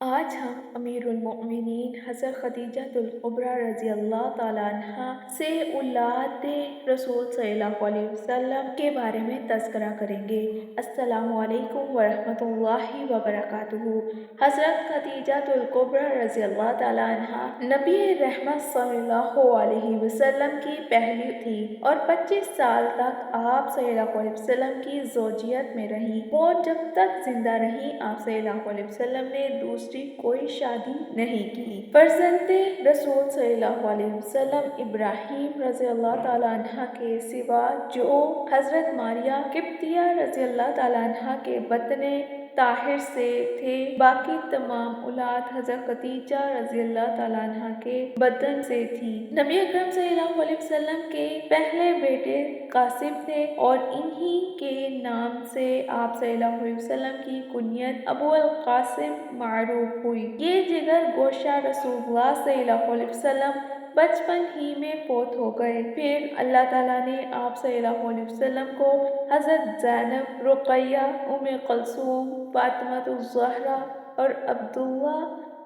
आज हम अमीरुल मोमिनीन हज़रत खदीजतुल कुबरा रज़ी अल्लाह ताला अन्हा से औलाद रसूल सल्लल्लाहु अलैहि वसल्लम के बारे में तज़किरा करेंगे। अस्सलामु अलैकुम व रहमतुल्लाहि व बरकातुहू। हज़रत खदीजतुल कुबरा रज़ी अल्लाह ताला अन्हा नबी रहमत सल्लल्लाहु अलैहि वसल्लम की पहली थी और 25 साल तक आप सल्लल्लाहु अलैहि वसल्लम की ज़ौजियत में रही। वो जब तक जिंदा रही आप सल्लल्लाहु अलैहि वसल्लम ने दूसरी कोई शादी नहीं की। फर्जंदे रसूल सल्लल्लाहु अलैहि वसल्लम इब्राहीम रज़ी अल्लाह ताला अन्हा के सिवा जो हज़रत मारिया किब्तिया रज़ी अल्लाह ताला अन्हा के बतने ताहिर से थे, बाकी तमाम औलाद हज़रत खदीजा रज़ी अल्लाह ताला अन्हा के बतन से थी। नबी अकरम सल्लल्लाहु अलैहि वसल्लम के पहले बेटे कासिम थे और इन्हीं के नाम से आप सल्लल्लाहु अलैहि वसल्लम की कुनियत अबू अल कासिम मारूफ हुई। ये जिगर गोशा रसूलुल्लाह सल्लल्लाहु अलैहि वसल्लम बचपन ही में फौत हो गए। फिर अल्लाह ताला ने आप सल्लल्लाहु अलैहि वसल्लम को हज़रत ज़ैनब, रुक़ैया, उम्मे कुलसूम, फातिमातुज़ ज़हरा और अब्दुल्ला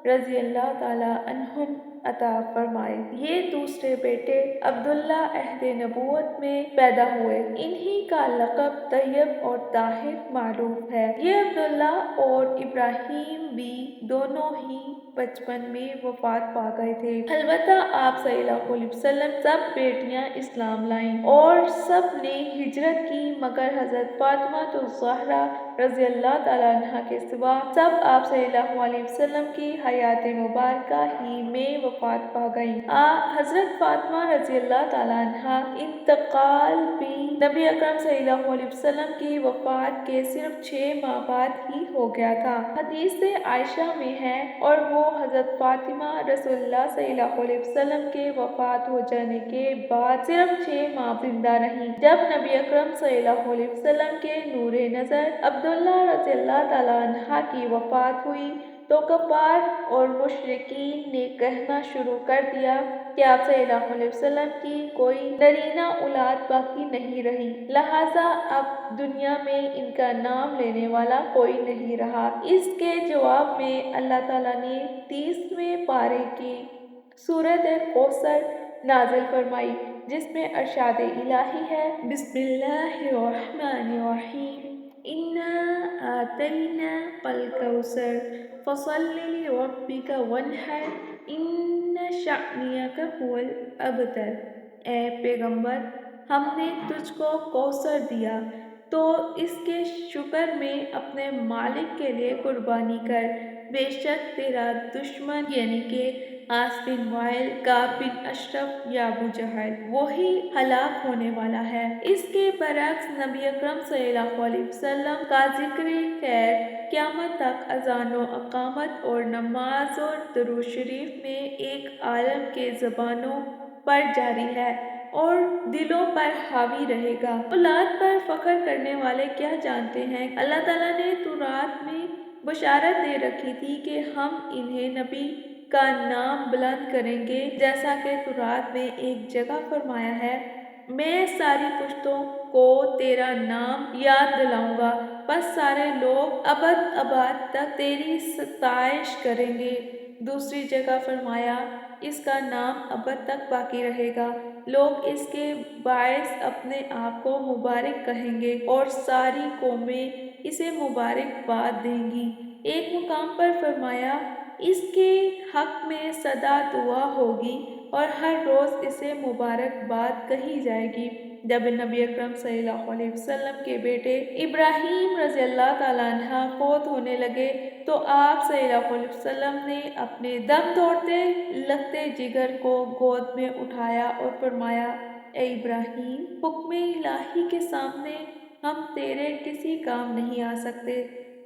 रज़ी अल्लाह ताला अन्हुम अता फरमाए। ये दूसरे बेटे अब्दुल्ला अहद नबूवत में पैदा हुए। इन्हीं का लक़ब तैयब और ताहिर मारूफ है। ये अब्दुल्ला और इब्राहीम भी दोनों ही बचपन में वफात पा गए थे। अलबत्ता आप सल्लल्लाहु अलैहि वसल्लम सब बेटियां इस्लाम लाईं और सब ने हिजरत की, मगर हज़रत फातिमातुज़ ज़हरा रज़ी अल्लाह ताला अन्हा के सिवा सब आप सल्लल्लाहु अलैहि वसल्लम की हयात मुबारका ही में वफात पा गईं। हज़रत फातिमा रज़ी अल्लाह ताला अन्हा इंतकाल भी नबी अकरम सल्लल्लाहु अलैहि वसल्लम की वफात के सिर्फ 6 माह बाद ही हो गया था। हदीस से आयशा में है और वो हज़रत फातिमा रसूलुल्लाह सल्लल्लाहु अलैहि वसल्लम के वफात हो जाने के बाद सिर्फ 6 माह जिंदा रहीं। जब नबी अकरम सल्लल्लाहु अलैहि वसल्लम के नूरे नज़र अब्दुल्ला रज़ी अल्लाह ताला अन्हा की वफात हुई तो कफ़ार और मुशरिकीन ने कहना शुरू कर दिया कि आप सल्लल्लाहु अलैहि वसल्लम की कोई नरीना औलाद बाकी नहीं रही, लिहाजा अब दुनिया में इनका नाम लेने वाला कोई नहीं रहा। इसके जवाब में अल्लाह ताला ने 30वें पारे की सूरत कौसर नाज़िल फरमाई, जिसमें अरशाद इलाही है, बिस्मिल्लाहिर्रहमानिर्रहीम, इन्ना आतैना कल कौसर फसल्लि लिरब्बिका वन्हर इन्ना शानियका हुवल अबतर। ए पैगंबर, हमने तुझको कौसर दिया तो इसके शुक्र में अपने मालिक के लिए कुर्बानी कर। बेशक तेरा दुश्मन यानी कि आस बिन वाइल, काब बिन अशरफ या अबू जहल वही हलाक होने वाला है। इसके बरक्स नबी अकरम सल्लल्लाहु अलैहि वसल्लम का जिक्र खैर क़यामत तक अज़ान व अक़ामत और नमाज और दुरूद शरीफ में एक आलम के ज़बानों पर जारी है और दिलों पर हावी रहेगा। औलाद पर फख्र करने वाले क्या जानते हैं, अल्लाह ताला ने तौरात में बशारत दे रखी थी कि हम इन्हें नबी का नाम बुलंद करेंगे, जैसा कि तौरात में एक जगह फरमाया है, मैं सारी पुश्तों को तेरा नाम याद दिलाऊंगा, बस सारे लोग अबद अबाद तक तेरी सताइश करेंगे। दूसरी जगह फरमाया, इसका नाम अबद तक बाकी रहेगा, लोग इसके बायस अपने आप को मुबारक कहेंगे और सारी कौमें इसे मुबारकबाद देंगी। एक मुकाम पर फरमाया, इसके हक में सदा दुआ होगी और हर रोज़ इसे मुबारकबाद कही जाएगी। जब नबी अकरम सल्लल्लाहु अलैहि वसल्लम के बेटे इब्राहीम रज़ी अल्लाह ताला अन्हा फौत होने लगे तो आप सल्लल्लाहु अलैहि वसल्लम ने अपने दम तोड़ते लगते जिगर को गोद में उठाया और फरमाया, ए इब्राहीम, हुक्म इलाही के सामने हम तेरे किसी काम नहीं आ सकते।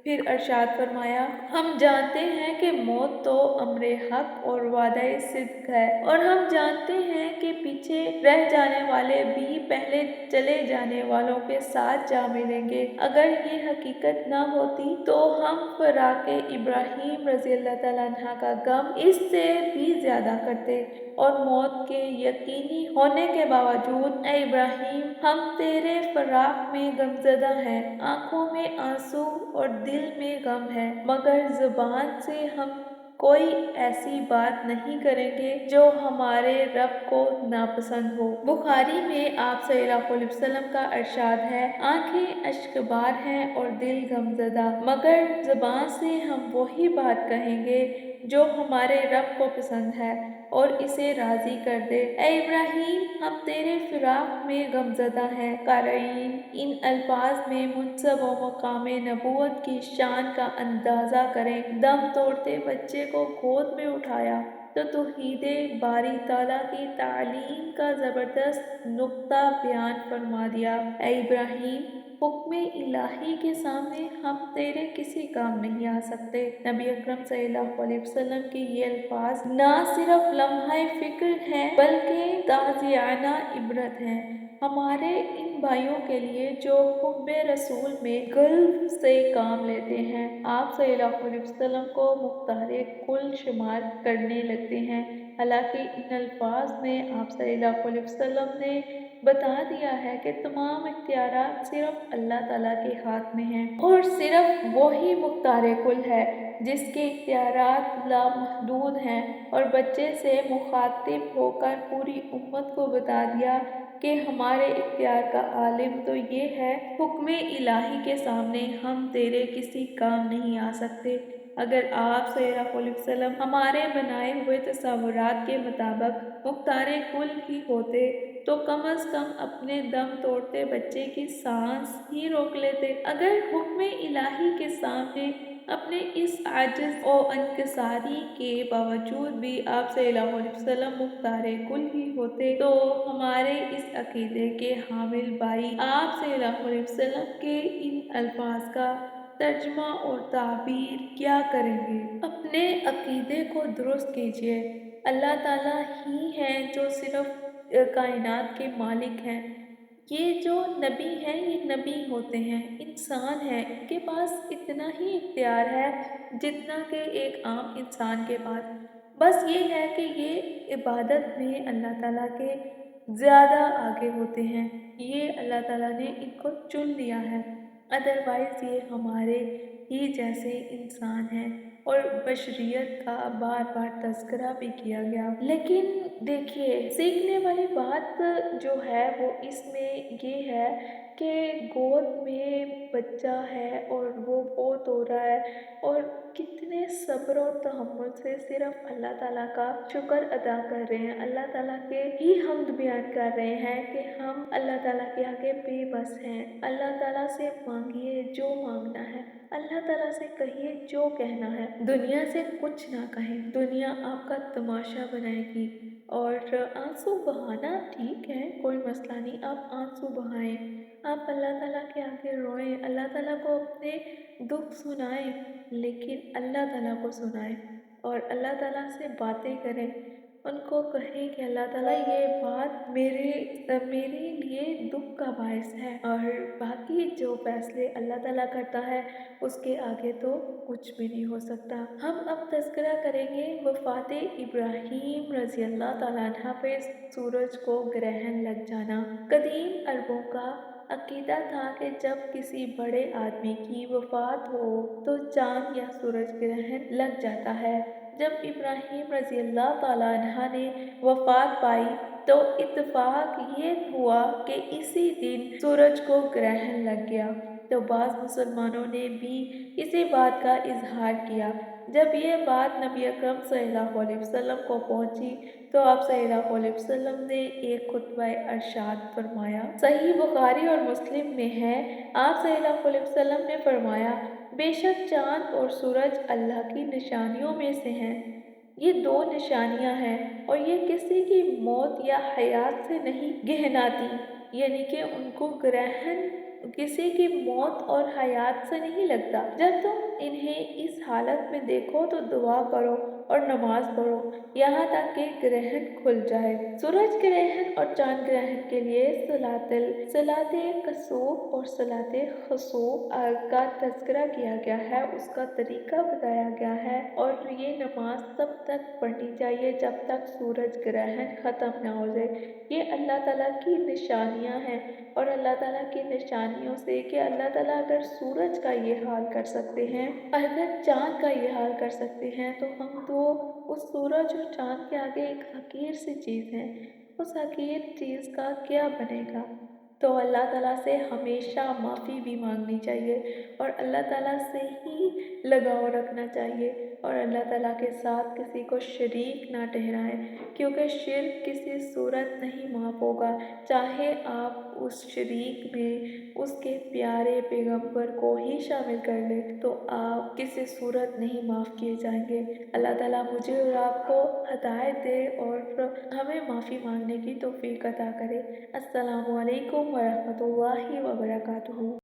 फिर अरशाद फरमाया, हम जानते हैं कि मौत तो अम्रे हक और वादा सिद्क है और हम जानते हैं कि पीछे रह जाने वाले भी पहले चले जाने वालों के साथ जा मिलेंगे। अगर ये हकीकत ना होती तो हम फराक़े इब्राहीम रज़ी अल्लाह ताला अन्हा का गम इससे भी ज्यादा करते और मौत के यकीनी होने के बावजूद, ए इब्राहीम, हम तेरे फराक में गमज़दा हैं, आंखों में आंसू اور دل میں غم ہے، مگر زبان سے ہم کوئی ایسی بات نہیں کریں گے جو ہمارے رب کو ناپسند ہو۔ بخاری میں آپ صلی اللہ علیہ وسلم کا ارشاد ہے، آنکھیں اشکبار ہیں اور دل غمزدہ، مگر زبان سے ہم وہی بات کہیں گے جو ہمارے رب کو پسند ہے اور اسے راضی کر دے۔ اے ابراہیم، ہم تیرے فراق میں غمزدہ ہیں۔ قارئین، ان الفاظ میں منصب و مقام نبوت کی شان کا اندازہ کریں۔ دم توڑتے بچے کو گود میں اٹھایا تو توحید باری تعالیٰ کی تعلیم کا زبردست نقطہ بیان فرما دیا۔ اے ابراہیم، حکم الہی کے سامنے ہم تیرے کسی کام نہیں آ سکتے۔ نبی اکرم صلی اللہ علیہ وسلم کے یہ الفاظ نہ صرف لمحہ فکر ہیں بلکہ تازیانہ عبرت ہیں ہمارے ان بھائیوں کے لیے جو حب رسول میں قلب سے کام لیتے ہیں، آپ صلی اللہ علیہ وسلم کو مختار کل شمار کرنے لگتے ہیں، حالانکہ ان الفاظ میں آپ صلی اللہ علیہ وسلم نے بتا دیا ہے کہ تمام اختیارات صرف اللہ تعالیٰ کے ہاتھ میں ہیں اور صرف وہی مختار کل ہے جس کے اختیارات لامحدود ہیں، اور بچے سے مخاطب ہو کر پوری امت کو بتا دیا کہ ہمارے اختیار کا عالم تو یہ ہے، حکم الہی کے سامنے ہم تیرے کسی کام نہیں آ سکتے۔ اگر آپ صلی اللہ علیہ وسلم ہمارے بنائے ہوئے تصورات کے مطابق مختار کل ہی ہوتے تو کم از کم اپنے دم توڑتے بچے کی سانس ہی روک لیتے۔ اگر حکم الہی کے سامنے اپنے اس عاجز و انکساری کے باوجود بھی آپ صلی اللہ علیہ وسلم مختار کل ہی ہوتے تو ہمارے اس عقیدے کے حامل بھائی آپ صلی اللہ علیہ وسلم کے ان الفاظ کا ترجمہ اور تعبیر کیا کریں گے؟ اپنے عقیدے کو درست کیجیے۔ اللہ تعالیٰ ہی ہیں جو صرف کائنات کے مالک ہیں۔ یہ جو نبی ہیں یہ نبی ہوتے ہیں، انسان ہیں، ان کے پاس اتنا ہی اختیار ہے جتنا کہ ایک عام انسان کے پاس، بس یہ ہے کہ یہ عبادت میں اللہ تعالیٰ کے زیادہ آگے ہوتے ہیں، یہ اللہ تعالیٰ نے ان کو چن لیا ہے، ادروائز یہ ہمارے ہی جیسے انسان ہیں اور بشریت کا بار بار تذکرہ بھی کیا گیا۔ لیکن دیکھیے، سیکھنے والی بات جو ہے وہ اس میں یہ ہے کہ گود میں بچہ ہے اور وہ فوت ہو رہا ہے اور کتنے صبر و تحمل سے صرف اللہ تعالیٰ کا شکر ادا کر رہے ہیں، اللہ تعالیٰ کے ہی حمد بیان کر رہے ہیں کہ ہم اللہ تعالیٰ کے آگے بے بس ہیں۔ اللہ تعالیٰ سے مانگیے جو مانگنا ہے، اللہ تعالیٰ سے کہیے جو کہنا ہے، دنیا سے کچھ نہ کہیں، دنیا آپ کا تماشا بنائے گی۔ اور آنسو بہانا ٹھیک ہے، کوئی مسئلہ نہیں، آپ آنسو بہائیں، آپ اللہ تعالیٰ کے آگے روئیں، اللہ تعالیٰ کو اپنے دکھ سنائیں، لیکن اللہ تعالیٰ کو سنائیں اور اللہ تعالیٰ سے باتیں کریں، ان کو کہیں کہ اللہ تعالیٰ یہ بات میرے لیے دکھ کا باعث ہے، اور باقی جو فیصلے اللہ تعالیٰ کرتا ہے اس کے آگے تو کچھ بھی نہیں ہو سکتا۔ ہم اب تذکرہ کریں گے وفات ابراہیم رضی اللہ تعالیٰ عنہ پہ سورج کو گرہن لگ جانا۔ قدیم عربوں کا عقیدہ تھا کہ جب کسی بڑے آدمی کی وفات ہو تو چاند یا سورج گرہن لگ جاتا ہے۔ جب ابراہیم رضی اللہ تعالیٰ عنہ نے وفات پائی تو اتفاق یہ ہوا کہ اسی دن سورج کو گرہن لگ گیا، تو بعض مسلمانوں نے بھی اسی بات کا اظہار کیا۔ جب یہ بات نبی اکرم صلی اللہ علیہ وسلم کو پہنچی تو آپ صلی اللہ علیہ وسلم نے ایک خطبہ ارشاد فرمایا، صحیح بخاری اور مسلم میں ہے، آپ صلی اللہ علیہ وسلم نے فرمایا، بے شک چاند اور سورج اللہ کی نشانیوں میں سے ہیں، یہ دو نشانیاں ہیں اور یہ کسی کی موت یا حیات سے نہیں گہناتی، یعنی کہ ان کو گرہن کسی کی موت اور حیات سے نہیں لگتا۔ جب تم انہیں اس حالت میں دیکھو تو دعا کرو اور नमाज पढ़ो यहाँ तक कि ग्रहण खुल जाए। सूरज ग्रहण और चांद ग्रहण के लिए सलाते कसूफ और सलाते खसूफ का तज़किरा किया गया है, उसका तरीका बताया गया है। और ये नमाज तब तक पढ़नी चाहिए जब तक सूरज ग्रहण ख़त्म ना हो जाए। ये अल्लाह ताला की निशानियाँ हैं और अल्लाह ताला की निशानियों से कि अल्लाह ताला अगर सूरज का ये हाल कर सकते हैं, अगर चाँद का ये हाल कर सकते हैं, तो हम तो उस सूरज और चाँद के आगे एक हकीर सी चीज़ हैं। उस हकीर चीज़ का क्या बनेगा? तो अल्लाह ताला से हमेशा माफ़ी भी मांगनी चाहिए और अल्लाह ताला से ही लगाव रखना चाहिए और अल्लाह ताला के साथ किसी को शरीक ना ठहराएं, क्योंकि शिर्क किसी सूरत नहीं माफ़ होगा। चाहे आप उस शरीक में उसके प्यारे पैगंबर को ही शामिल कर लें, तो आप किसी सूरत नहीं माफ़ किए जाएंगे। अल्लाह ताला मुझे और आपको हिदायत दे और हमें माफ़ी मांगने की तौफीक अता करे। अस्सलामु अलैकुम वरहमतुल्लाहि वबरकातुहू।